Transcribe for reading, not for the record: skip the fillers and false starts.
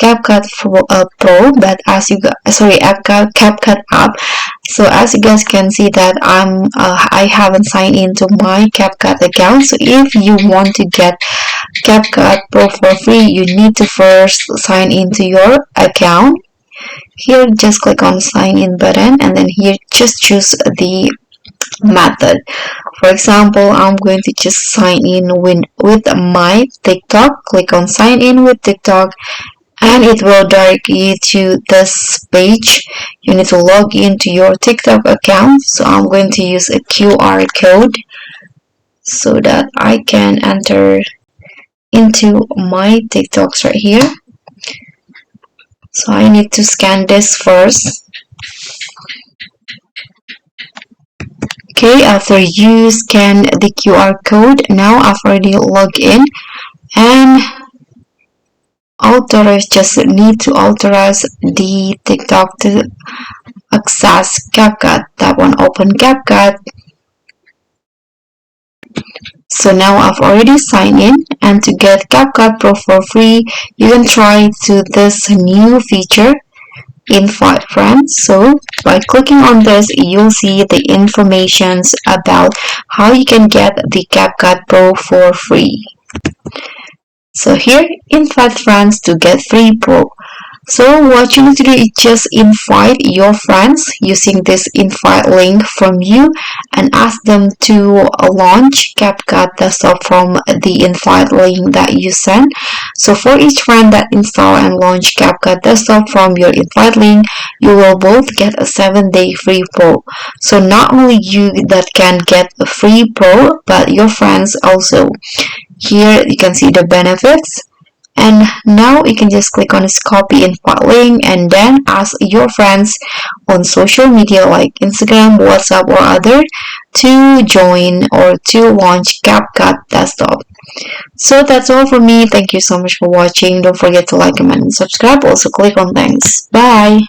Pro, but as you CapCut app. So as you guys can see that I haven't signed into my CapCut account. So if you want to get CapCut Pro for free, you need to first sign into your account. Here, just click on sign in button, and then here just choose the method. For example, I'm going to just sign in with my TikTok. Click on sign in with TikTok, and it will direct you to this page. You need to log into your TikTok account. So I'm going to use a QR code so that I can enter into my TikToks right here. So I need to scan this first. Okay, after you scan the QR code, now I've already logged in, and just need to authorize the TikTok to access CapCut. Tap on open CapCut. So now I've already signed in, and to get CapCut Pro for free, you can try to this new feature, invite friends. So by clicking on this, you'll see the informations about how you can get the CapCut Pro for free. So here, invite friends to get free Pro. So what you need to do is just invite your friends using this invite link from you and ask them to launch CapCut Desktop from the invite link that you send. So for each friend that install and launch CapCut Desktop from your invite link, you will both get a 7-day free Pro. So not only you that can get a free Pro, but your friends also. Here you can see the benefits. And now you can just click on this copy invite link and then ask your friends on social media like Instagram, WhatsApp, or other to join or to launch CapCut Desktop. So that's all for me. Thank you so much for watching. Don't forget to like, comment, and subscribe. Also click on thanks. Bye.